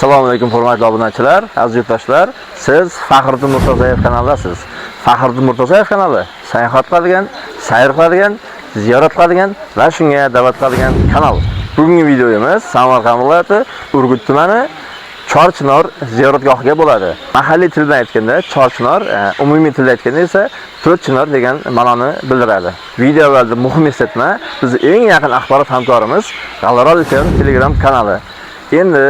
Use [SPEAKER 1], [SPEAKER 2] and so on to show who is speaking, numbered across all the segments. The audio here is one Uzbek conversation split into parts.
[SPEAKER 1] Assalomu alaykum hurmatli obunachilar, aziz yurtdoshlar. Siz Faxriddin Murtazoyev kanalidasiz. Faxriddin Murtazoyev kanali sayohat qiladigan, sayr qiladigan, ziyorat qiladigan va shunga da'vat qiladigan kanal. Bugungi videomiz Samarqand viloyati Urgut tumani Chorchinor ziyoratgohiga bo'ladi. Mahalliy tilda aytganda Chorchinor, umumiy tilda aytganda esa To'rtchinor degan ma'noni bildiradi. Video avvalda muhim eslatma, biz eng yaqin axborot hamkorimiz G'allarol FM Telegram kanali. Endi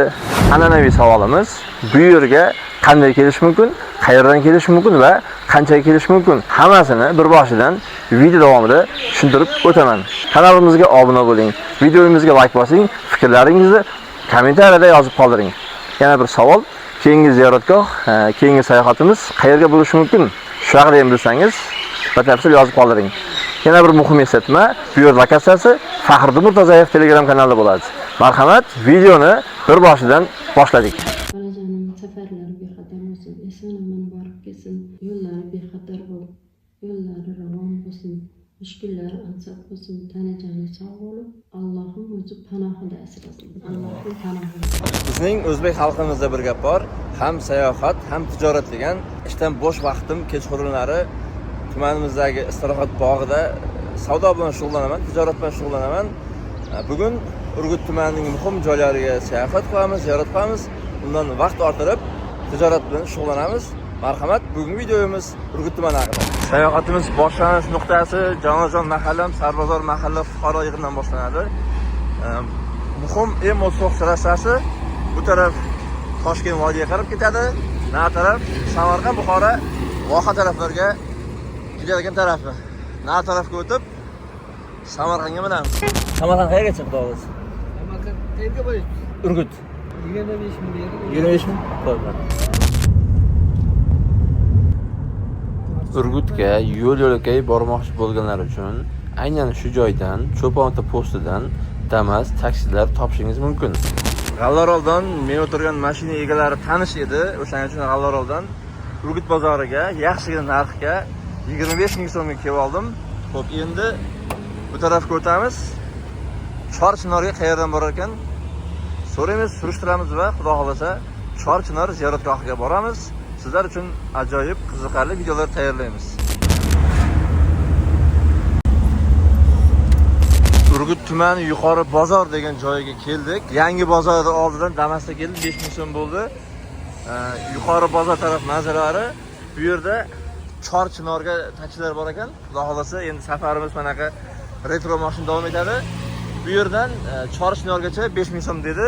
[SPEAKER 1] an'anaviy savolimiz, bu yerga qanday kelish mumkin, qayerdan kelish mumkin va qanchaga kelish mumkin? Hammasini bir boshidan video davomida tushuntirib o'taman. Kanalimizga obuna bo'ling, videomizga like bosing, fikrlaringizni kommentariyada yozib qoldiring. Yana bir savol, keyingi ziyoratgoh, keyingi sayohatimiz qayerga bo'lishi mumkin? Shu haqida ham bilsangiz, batafsil yozib qoldiring. Yana bir muhim eslatma, bu yer lokatsiyasi Faxriddin Murtazoyev Telegram kanalida bo'ladi. Marhamat, videoni bir boshidan boshladik.
[SPEAKER 2] Bolajonim safarlari bexatar bo'lsin, eson-omon borib kelsin, yo'llari bexatar bo'lib, yo'llari ravon bo'lsin, mushkullar ansab bo'lsin, tanajoni sog' bo'lib, Allohim o'zi panohida asrasin. Allohim panohida.
[SPEAKER 1] Bizning o'zbek xalqimizda bir gap bor, ham sayohat, ham tijorat degan. Ishdan bo'sh vaqtim kechqurunlari tumanimizdagi istirohat bog'ida savdo bilan shug'ullanaman, tijorat bilan shug'ullanaman. Bugun Urgut tumanining muhim joylariga sayohat qilamiz, ziyorat qilamiz. Undan vaqt orttirib tijorat bilan shug'ullanamiz. Marhamat, bugungi videomiz Urgut tumani haqida. Sayohatimiz boshlanish nuqtasi Jonajon mahallam, Sarbozor mahalla fuqaro yig'inidan boshlanadi. Muhim eng muhim trassasi bu taraf Toshkent vodiga qarab ketadi, na taraf Samarqand, Buxoro, Voha taraflarga gidadigan tarafi. Na tarafga o'tib Samarqandga minamiz. Samarqand qayerga chiqdi o'g'liz?
[SPEAKER 3] Samarqand qayerga borasiz?
[SPEAKER 1] Urgut.
[SPEAKER 3] 25 ming berdi.
[SPEAKER 1] 25 ming? To'g'ri. Urgutga yo'l-yo'lakay bormoqchi bo'lganlar uchun aynan shu joydan, Cho'ponota postidan Damas taksilar topishingiz mumkin. G'allaroldan men o'tirgan mashina egalari tanish edi. O'shaning uchun G'allaroldan Urgut bozoriga yaxshigina narxga 25 ming so'mga kelib oldim. Xo'p, endi bu tarafga o'tamiz. Chorchinorga qayerdan borar ekan? So'raymiz, surishtiramiz va xudo xolasa Chorchinor ziyoratgohiga boramiz. Sizlar uchun ajoyib, qiziqarli videolar tayyorlaymiz. Urgut tumani yuqori bozor degan joyga keldik. Yangi bozor oldidan Damasda keldik, 5 ming so'm bo'ldi. Yuqori bozor taraf manzaralari. Bu yerda Chorchinorga taksilar bor ekan. Xudo xolasa endi safarimiz manaqa retro mashina davom etadi. Bu yerdan Chorchinorgacha 5 ming so'm dedi.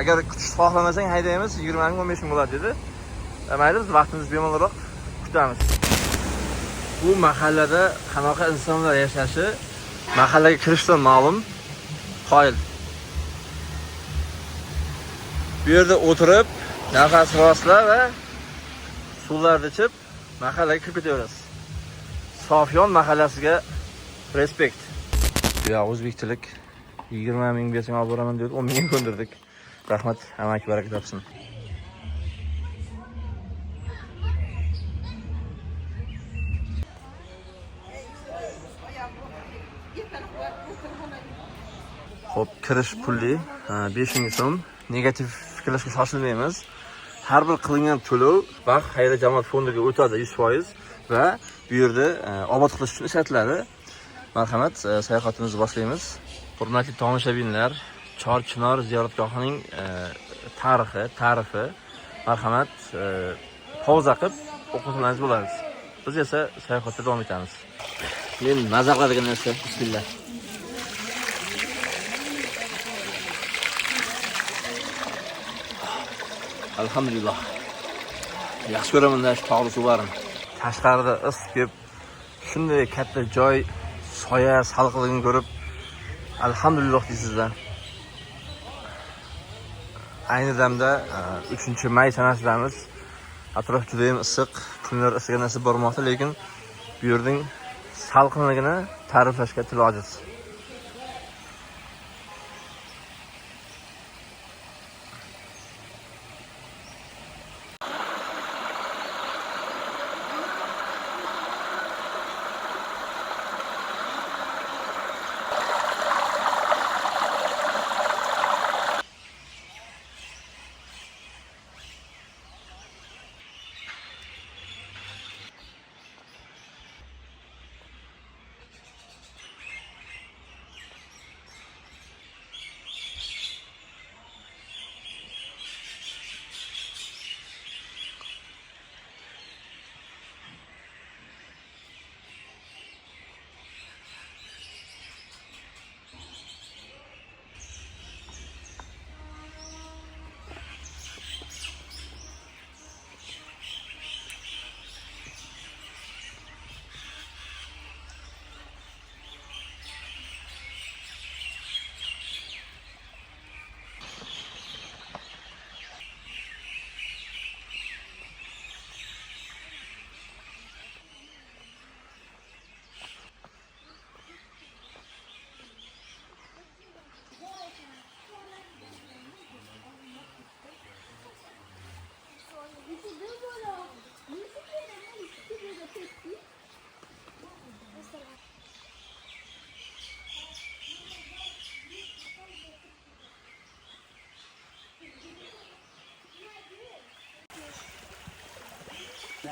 [SPEAKER 1] Agar kutish xohlamasang haydaymiz, 20 ming 15 ming bo'ladi dedi. Mayli, biz vaqtimizni bemalolroq kutamiz. Bu mahallada qanaqa insonlar yashashi mahallaga kirishdan ma'lum. Qoyil. Bu yerda o'tirib, nafas rostla va suvlarni ichib mahallaga kirib ketaverasiz. Sofyon mahallasiga respekt. Ya o'zbekchilik 20 ming bersang olib boraman deb 10 ming ko'ndirdik. Rahmat, amaki baraka topsin. Xo'p, kirish puli 5 ming so'm. Negativ fikrlashga shoshilmaymiz. Har bir qilingan to'lov vaqt xayriya jamoat fondiga o'tadi 100% va bu yerda obod qilish uchun ishlatiladi. Marhamat, sayohatimizni boshlaymiz. Hurmatli tomoshabinlar, Chorchinor ziyoratgohining tarifi. Marhamat, pauza qilib o'qitsangiz bo'ladi. Biz esa sayohatda davom etamiz. Men maza qiladigan narsa, bismillah. Alhamdulillah. Yaxshi ko'raman shu tog'li suvlarni. Tashqarida issiq kelib, shunday katta joy, soya, salqinligini ko'rib, alhamdulillah deysizlar. Ayni damda 3-may sanasidamiz. Atrof juda ham issiq, kunlar issiq nasib bormoqda, lekin bu yerning salqinligini ta'riflashga til ojiz.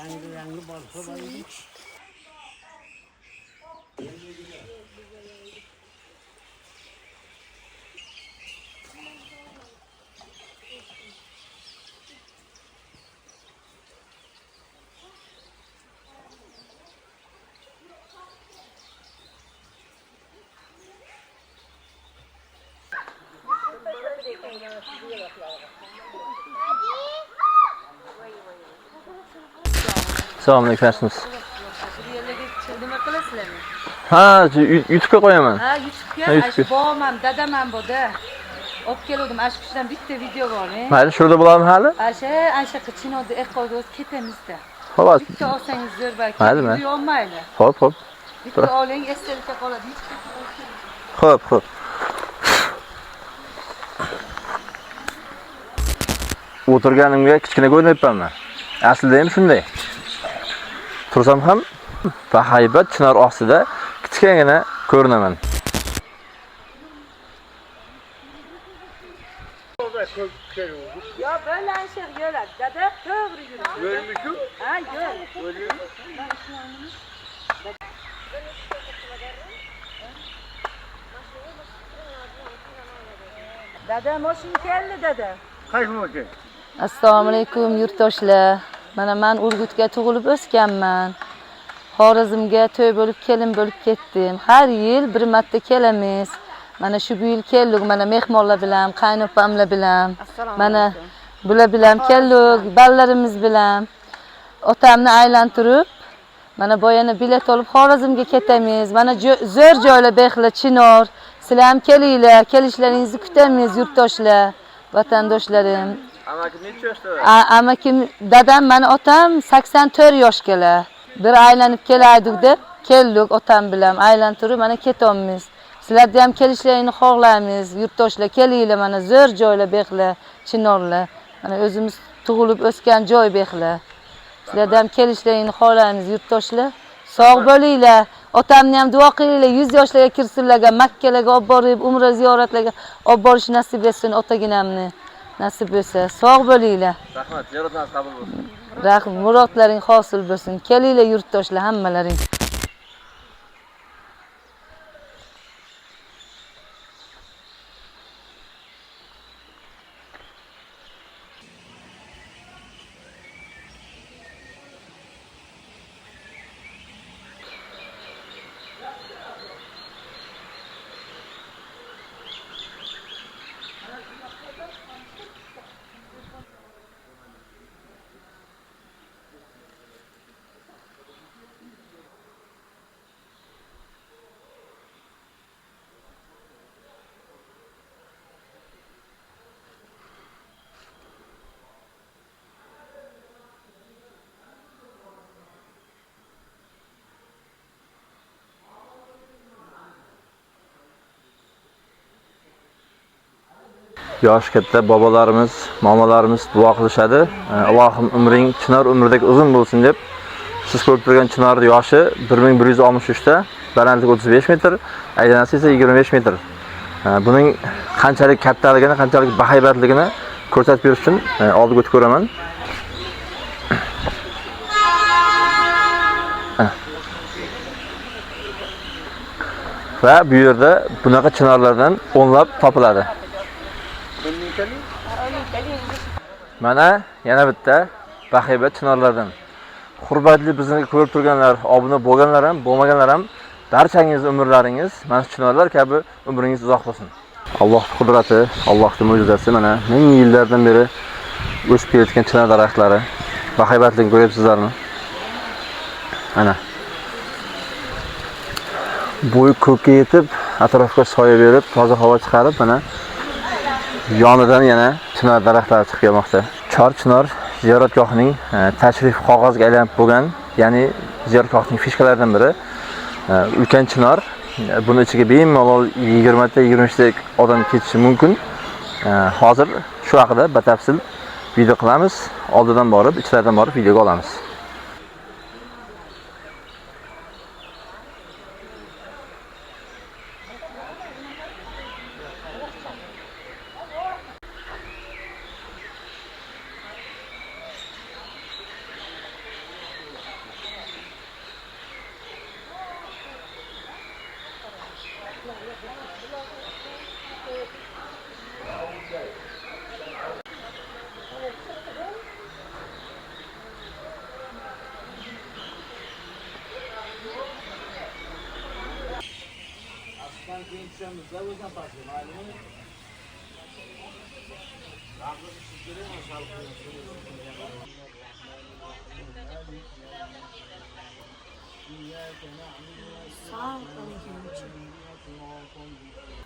[SPEAKER 3] Yangi borsa bo'ladi.
[SPEAKER 1] Assalomu alaykum, yaxshimisiz?
[SPEAKER 4] Nima qilasizlarmi?
[SPEAKER 1] Ha, YouTube'ga qo'yaman.
[SPEAKER 4] Ha, YouTube'ga,
[SPEAKER 1] YouTube'ga.
[SPEAKER 4] ash bog'man, dadamam bo'ldi. Olib keldim, ash kuchdan bitta video bor,
[SPEAKER 1] Mayli, shurda bo'ladimi hali?
[SPEAKER 4] Asha Chinoda eqo'da o'z ketamizda.
[SPEAKER 1] Xo'p.
[SPEAKER 4] Bitta olsangiz zo'r balki.
[SPEAKER 1] Maylimi?
[SPEAKER 4] Video olmayli.
[SPEAKER 1] Xo'p.
[SPEAKER 4] Bitta oling, esdalikka qoladi.
[SPEAKER 1] Xo'p. O'tirganimga kichkina ko'rinyapmanmi? Aslida ham shunday. Tursam ham bahaybat chinor ostida kichkina ko'rinaman.
[SPEAKER 4] Yo, bo'lanishib yo'ladi. Dada to'g'ri yuradi.
[SPEAKER 3] Yo'lmi-ku?
[SPEAKER 4] Ha, yo'l. Dada, mashina keldi, dada.
[SPEAKER 3] Qaysi mo'ke?
[SPEAKER 4] Assalomu alaykum yurtdoshlar. Mana men Urgutga tug'ilib o'sganman. Xorazmga to'y bo'lib kelin bo'lib ketdim. Har yil bir marta kelamiz. Mana shu yil keldik, mana mehmonlar bilan, qaynopamlar bilan. Mana bular bilan keldik, ballarimiz bilan. Otamni aylantirib, mana boyana bilet olib Xorazmga ketamiz. Mana zo'r joylar Bexla, Chinor. Sizlar ham kelinglar, kelishlaringizni kutamiz yurtdoshlar, vatandoshlarim.
[SPEAKER 1] Amakim necha yoshda?
[SPEAKER 4] Amakim, dadam, mana otam 84 yoshgalar. Bir aylanib kelaydik deb keldik otam bilan aylantirib mana ketyapmiz. Sizlarni ham kelishlaringni xohlaymiz. Yurtdoshlar kelinglar, mana zo'r joylar Bexla, Chinorlar. Mana o'zimiz tug'ilib o'sgan joy Bexla. Sizlarni ham kelishlaringni xohlaymiz yurtdoshlar. Sog' bo'linglar. Otamni ham duo qilinglar, 100 yoshlarga kirsinlarga, Makkalarga olib borib, umra ziyoratlarga olib borish nasib etsin otaginamni. Nasib bo'lsa, sog' bo'linglar.
[SPEAKER 1] Rahmat, ziyoratlariniz qabul bo'lsin.
[SPEAKER 4] Rahmat, murodlaring hosil bo'lsin. Kelinglar yurtdoshlar hammalaring.
[SPEAKER 1] Yosh katta bobolarimiz, momalarimiz duo qilishadi. Allohim umring chinor umridek uzun bo'lsin deb. Siz ko'rib turgan chinorning yoshi 1163 ta, balandligi 35 metr, aylanasi esa 25 metr. Buning qanchalik kattaligini, qanchalik bahaybatligini ko'rsatib berish uchun oldiga o'tib ko'raman. Va bu yerda bunaqa chinorlardan o'nlab topiladi. Mana yana bitta bahaybat chinorlardan. Hurmatli bizni ko'rib turganlar, obuna bo'lganlar ham, bo'lmaganlar ham barchangiz umrlaringiz mana chinorlar kabi umringiz uzoq bo'lsin. Allohning qudrati, Allohning mo'jizasi mana ming yillardan beri o'sib kelayotgan chinor daraxtlari. Bahaybatligini ko'ryapsizlarmi? Mana. Bo'y ko'kka yetib, atrofga soya berib, toza havo chiqarib, mana yonidan yana chinor daraxtlari chiqib kelmoqda. Chor Chinor ziyoratgohining tashrif qog'oziga aylanib bo'lgan, ya'ni ziyoratgohning fishkalaridan biri ulkan chinor. Buni ichiga bemalol 20 ta, 25 ta odam ketishi mumkin. Hozir shu haqida batafsil video qilamiz. Oldidan borib, ichlardan borib videoga olamiz.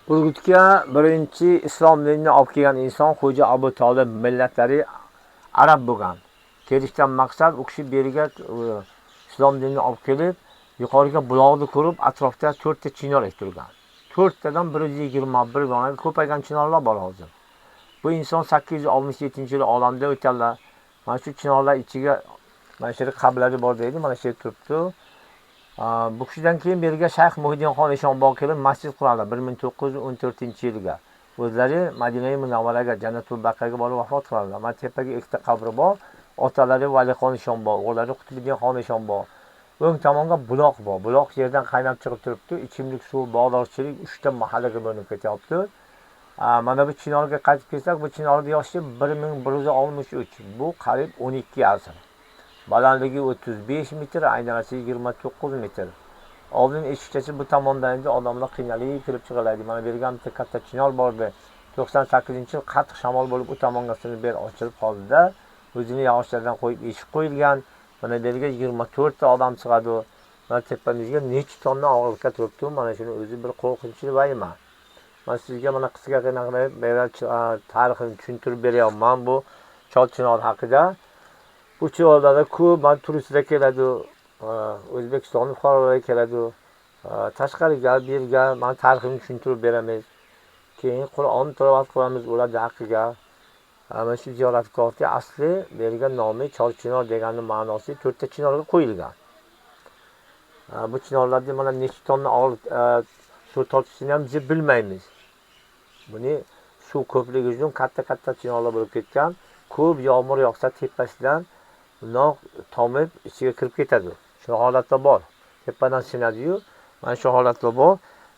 [SPEAKER 5] Urgutga birinchi islom dinini olib kelgan inson Xo'ja Abu Tolib millatlari arab bo'lgan. Kelishdan maqsad u kishi beriga islom dinini olib kelib, yuqoriga buloqni ko'rib, atrofda 4 ta chinor ektirgan. 4 tadan 121 dona ko'paygan chinorlar bor hozir. Bu inson 867-yil olamda o'tganlar. Mana shu chinorlar ichiga mana shu qabrlari bor deydi, mana shu turibdi. Bu kishidan keyin beriga Shayx Muhiddinxon Eshonbog' kelib masjid quradi 1914-yilga. O'zlari Madina Munawvaraga, Jannatul Baqaga borib vafot qildilar. Mana tepaga ikkita qabri bor. Otalari Valixon Eshonbog', o'g'illari Qutbiddinxon Eshonbog'. O'ng tomonga buloq bor. Buloq yerdan qaynab chiqib turibdi. Ichimlik suv, bog'dorchilik 3 ta mahallaga bo'linib ketyapti. Mana bu chinorga qaytib kelsak, bu chinorning yoshi 1163. Bu qariyb 12 asr. Balandligi 35 metr, aynasi 29 metr. Oldin eshikchasi bu tomondan endi odamlar qiynalib kirib chiqiladi. Mana bergan bitta katta chinor bordi. 98-yil qattiq shamol bo'lib, u tomonga sinib ber ochilib qoldi-da, o'zini yog'ochlardan qo'yib eshik qo'yilgan. Mana yerga 24 ta odam chiqadi. Mana tepamizga necha tonna og'irlikka turibdi. Mana shuni o'zi bir qo'rqinchli vayma. Men sizga mana qisqa qilib tarixini tushuntirib beryapman bu Chol Chinor haqida. Bu chinorlarda ko'p turistlar keladi, O'zbekiston fuqarolari keladi. Tashqariga, birga men tarixini tushuntirib beramiz. Keyin Qur'on tilovat qilamiz ularning haqqiga. Mana shu ziyoratgohga asli bergan nomi Chol Chinor deganning ma'nosi 4 ta chinorga qo'yilgan. Bu chinorlarda mana necha tonna suv tortishini ham biz bilmaymiz. Buni suv ko'pligi uchun katta chinorlar bo'lib ketgan. Ko'p yomg'ir yog'sa tepasidan bundoq tomib ichiga kirib ketadi. Shu holatda bor. Tepadan sinadi-yu, mana shu holatda bor.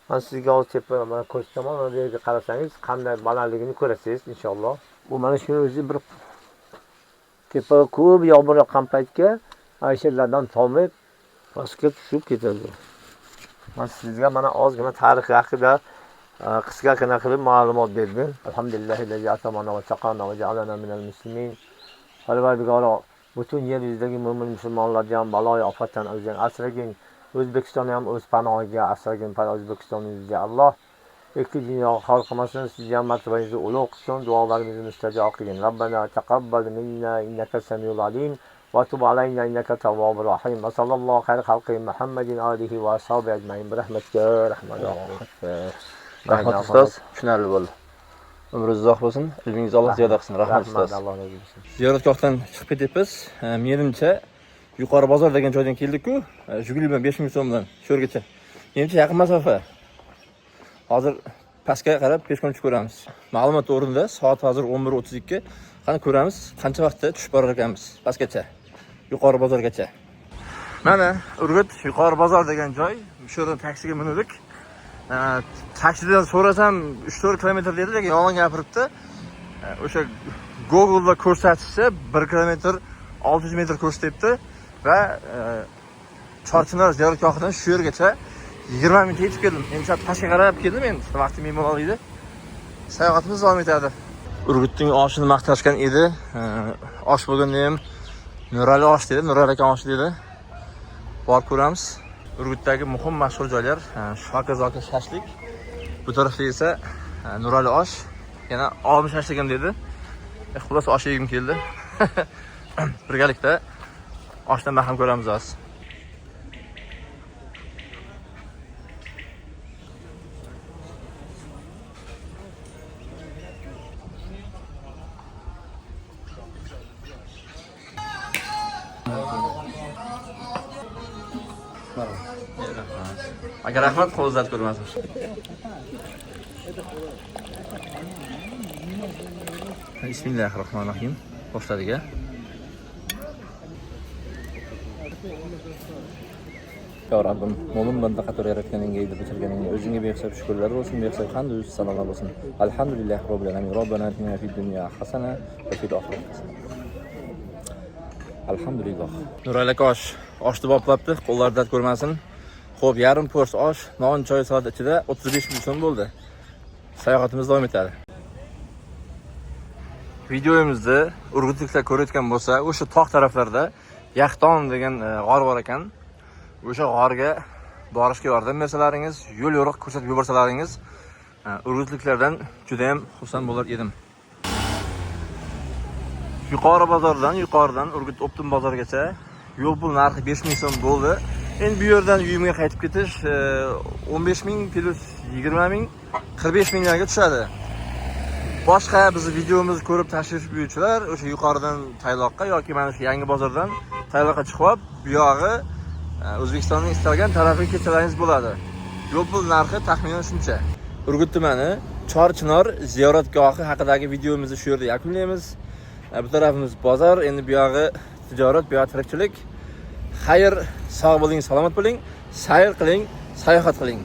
[SPEAKER 5] Men sizga hozir tepa mana ko'rsataman, mana yerga qarasangiz qanday balandligini ko'rasiz inshaalloh. Bu mana shu o'zi bir tepaga ko'p yomg'ir yoqqan paytga ayshalardan tomib pastga tushib ketadi. Men sizga mana ozgina tarix haqida qisqa qilib ma'lumot berdim. Alhamdulillahi atamana va taqana va ja'alana minal muslimin. Parvardigoro butun yer yuzidagi mo'min musulmonlarni ham baloy ofatdan o'zing asragin. O'zbekistonni ham o'z panohiga asragin. O'zbekistonimizga Alloh ikki dunyo xalq qilmasin, sizga ham martabangizni ulug' qilsin, duolarimizni mustajob qilgin. Robbana taqabbal minna innaka samiul alim va tub alayna innaka tawwabur rahim. Va sallallohu xayr xalqi Muhammadin alihi va ashabihi ajmain bi rahmatika rahmanir rahim.
[SPEAKER 1] Rahmat ustoz, tushunarli bo'ldi. Umringiz uzoq bo'lsin, ilmingiz Alloh ziyoda qilsin. Rahmat ustoz. Ziyoratgohdan chiqib ketyapmiz. Menimcha yuqori bozor degan joydan keldik-ku, Jiguli bilan 5 minut bilan shu yergacha. Menimcha yaqin masofa. Hozir pastga qarab peshqon tushib ko'ramiz. Ma'lumot o'rnida soat hozir 11:32. Qani ko'ramiz, qancha vaqtda tushib borar ekanmiz pastgacha, yuqori bozorgacha. Mana Urgut yuqori bozor degan joy. Shu yerdan taksiga mindik. Taksidan so'rasam 3-4 kilometr dedi, lekin yolg'on gapiribdi. O'sha Google'da ko'rsatishsa 1 kilometr 600 metr ko'rsatyapti va Chol Chinor ziyoratgohidan shu yergacha 20 minutda yetib keldim. Endi sal pastga qarab keldim endi. Vaqtim bemalol edi. Sayohatimiz davom etadi. Urgutning oshini maqtashgan edi. Osh bo'lganda ham Nurali osh dedi, Nurali aka osh dedi. Borib ko'ramiz. Urgutdagi muhim mashhur joylar, Shokazoka shashlik. Bu tarafda esa Nurali osh, yana olmi shashlik ham dedi. Xullas osh yegim keldi. Birgalikda oshdan baham ko'ramiz hozir. Agar rahmat qo'l uzatib ko'rmasin. Bismillahirrohmanirrohim. Boshladik-a. Ya Rabbim, mo'min banda qator yaratganingga, edi bitirganingga o'zingga behisob shukrlar bo'lsin, behisob hamd va sanolar bo'lsin. Alhamdulillah robbil alamin. Robbana atina fid dunya hasana va fil oxirati hasana. Alhamdulillah. Nurali aka oshni boplabdi, qo'llari dard ko'rmasin. Xo'p, yarim po'st osh, non, choy soat ichida 35 ming so'm bo'ldi. Sayohatimiz davom etadi. Videoyimizni urgutliklar ko'rayotgan bo'lsa, o'sha tog' taraflarda Yaxton degan g'or bor ekan. O'sha g'orga borishga yordam bersalaringiz, yo'l yo'riq ko'rsatib yuborsalaringiz, urgutliklardan juda ham xursand bo'lar edim. Yuqori bozordan Urgut Optim bozorgacha yo'l pul narxi 5 ming so'm bo'ldi. Endi bu yerdan uyimga qaytib ketish 15 ming plus 20 ming 45 minglarga tushadi. Boshqa bizni videomizni ko'rib tashrif buyuruvchilar o'sha yuqoridan Tayloqqa yoki mana shu yangi bozordan Tayloqqa chiqib olib, bu yog'i O'zbekistonning istalgan tarafiga ketsalaringiz bo'ladi. Yo'l pul narxi taxminan shuncha. Urgut tumani Chorchinor ziyoratgohi haqidagi videomizni shu yerda yakunlaymiz. Bu tarafimiz bozor, endi bu yog'i tijorat, bu yog'i tirikchilik. Xayr, sog' bo'ling, salomat bo'ling, sayr qiling, sayohat qiling.